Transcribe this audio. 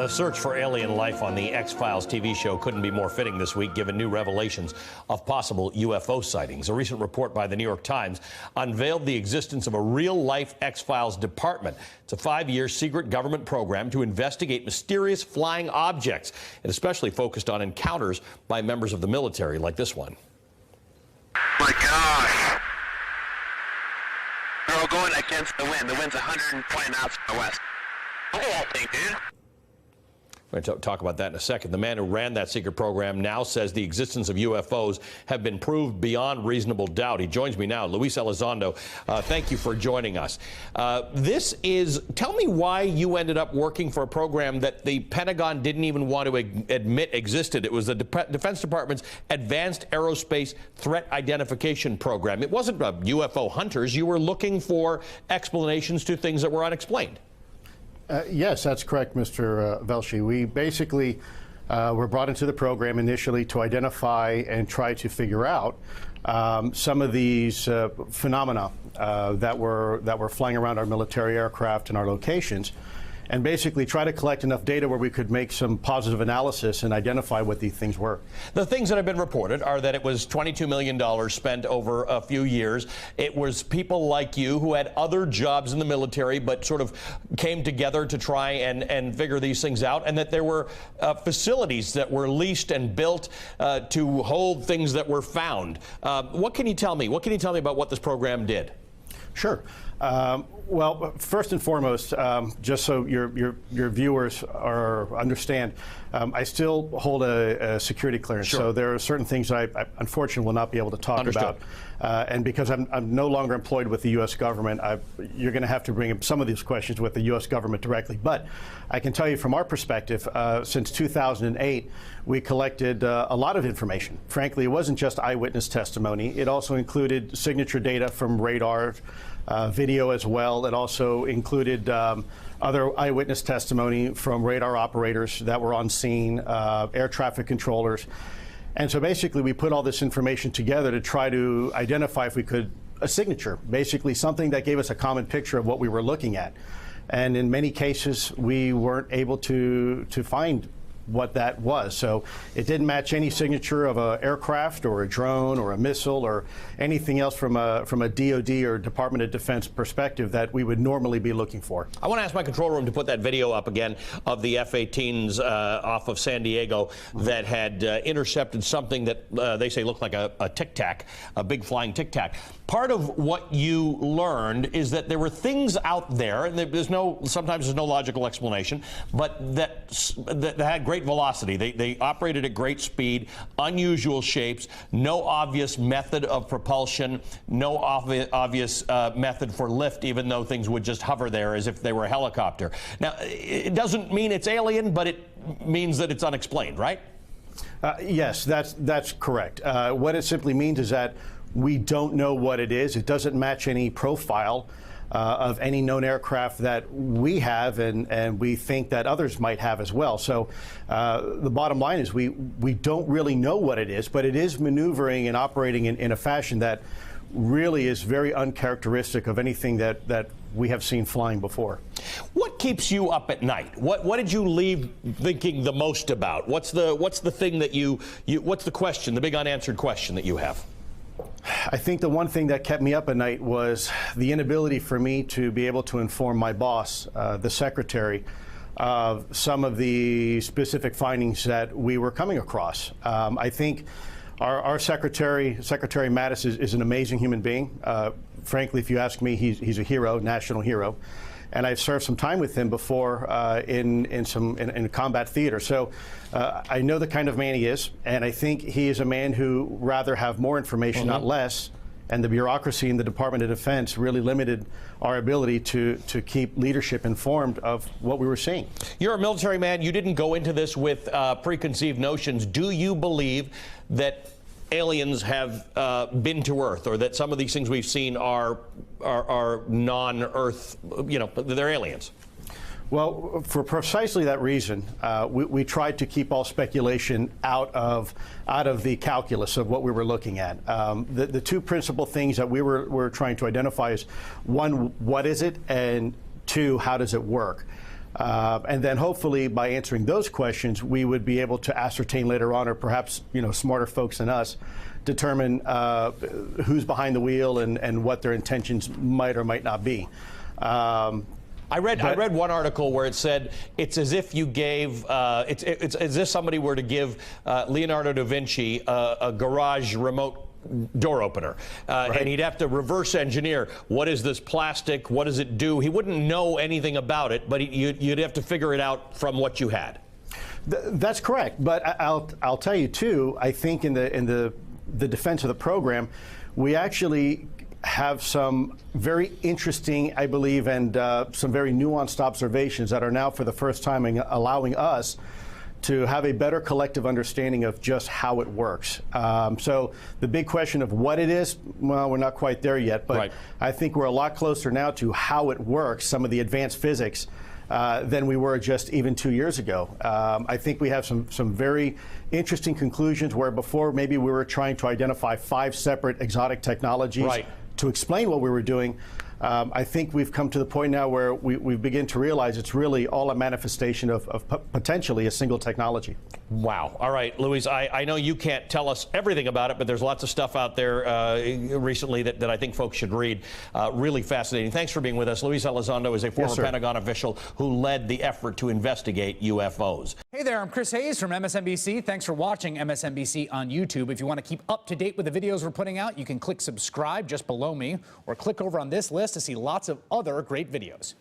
The search for alien life on the X-Files TV show couldn't be more fitting this week, given new revelations of possible UFO sightings. A recent report by the New York Times unveiled the existence of a real-life X-Files department. It's a 5-year secret government program to investigate mysterious flying objects, and especially focused on encounters by members of the military, like this one. My gosh. They're all going against the wind. The wind's 120 knots from the west. Look at that thing, dude. We're going to talk about that in a second. The man who ran that secret program now says the existence of UFOs have been proved beyond reasonable doubt. He joins me now, Luis Elizondo. Thank you for joining us. Tell me why you ended up working for a program that the Pentagon didn't even want to admit existed. It was the Defense Department's Advanced Aerospace Threat Identification Program. It wasn't UFO hunters. You were looking for explanations to things that were unexplained. Yes, that's correct, Mr. Velshi. We basically were brought into the program initially to identify and try to figure out some of these phenomena that were flying around our military aircraft and our locations, and basically try to collect enough data where we could make some positive analysis and identify what these things were. The things that have been reported are that it was $22 million spent over a few years. It was people like you who had other jobs in the military but sort of came together to try and figure these things out, and that there were facilities that were leased and built to hold things that were found. What can you tell me? What can you tell me about what this program did? Sure. Well, first and foremost, just so your viewers understand, I still hold a security clearance. Sure. So there are certain things I unfortunately will not be able to talk about. And because I'm no longer employed with the U.S. government, you're going to have to bring up some of these questions with the U.S. government directly. But I can tell you from our perspective, since 2008, we collected a lot of information. Frankly, it wasn't just eyewitness testimony. It also included signature data from radar, video as well. It also included other eyewitness testimony from radar operators that were on scene, air traffic controllers. And so basically we put all this information together to try to identify, if we could, a signature, basically something that gave us a common picture of what we were looking at. And in many cases, we weren't able to find what that was. So it didn't match any signature of an aircraft or a drone or a missile or anything else from a DOD or Department of Defense perspective that we would normally be looking for. I want to ask my control room to put that video up again of the F-18s off of San Diego that had intercepted something that they say looked like a Tic Tac, a big flying Tic Tac. Part of what you learned is that there were things out there, and sometimes there's no logical explanation, but that had great velocity. They operated at great speed, unusual shapes, no obvious method of propulsion, no obvious method for lift, even though things would just hover there as if they were a helicopter. Now, it doesn't mean it's alien, but it means that it's unexplained, right? Yes, that's correct. What it simply means is that we don't know what it is. It doesn't match any profile of any known aircraft that we have, and we think that others might have as well. So the bottom line is we don't really know what it is, but it is maneuvering and operating in a fashion that really is very uncharacteristic of anything that we have seen flying before. What keeps you up at night? What did you leave thinking the most about? What's the thing that what's the question, the big unanswered question that you have? I think the one thing that kept me up at night was the inability for me to be able to inform my boss, the secretary, of some of the specific findings that we were coming across. I think our Secretary Mattis, is an amazing human being. Frankly, if you ask me, he's a hero, national hero. And I've served some time with him before in combat theater. So I know the kind of man he is, and I think he is a man who rather have more information, not less. And the bureaucracy in the Department of Defense really limited our ability to keep leadership informed of what we were seeing. You're a military man. You didn't go into this with preconceived notions. Do you believe that aliens have been to Earth, or that some of these things we've seen are non-Earth, they're aliens? Well, for precisely that reason, we tried to keep all speculation out of the calculus of what we were looking at. The two principal things that we were trying to identify is, one, what is it, and two, how does it work? And then hopefully by answering those questions, we would be able to ascertain later on, or perhaps, smarter folks than us, determine who's behind the wheel and what their intentions might or might not be. I read one article where it said it's as if you gave it's as if somebody were to give Leonardo da Vinci a garage remote door opener, right. and he'd have to reverse engineer what is this plastic, what does it do. He wouldn't know anything about it, but you'd have to figure it out from what you had. That's correct, but I'll tell you too. I think in the defense of the program, we actually have some very interesting, I believe, and some very nuanced observations that are now for the first time allowing us to have a better collective understanding of just how it works. So the big question of what it is, well, we're not quite there yet, but right. I think we're a lot closer now to how it works, some of the advanced physics, than we were just even 2 years ago. I think we have some very interesting conclusions where before maybe we were trying to identify 5 separate exotic technologies right. to explain what we were doing. I think we've come to the point now where we begin to realize it's really all a manifestation of potentially a single technology. Wow. All right, Luis, I know you can't tell us everything about it, but there's lots of stuff out there recently that I think folks should read. Really fascinating. Thanks for being with us. Luis Elizondo is a former Pentagon official who led the effort to investigate UFOs. Hey there, I'm Chris Hayes from MSNBC. Thanks for watching MSNBC on YouTube. If you want to keep up to date with the videos we're putting out, you can click subscribe just below me or click over on this list to see lots of other great videos.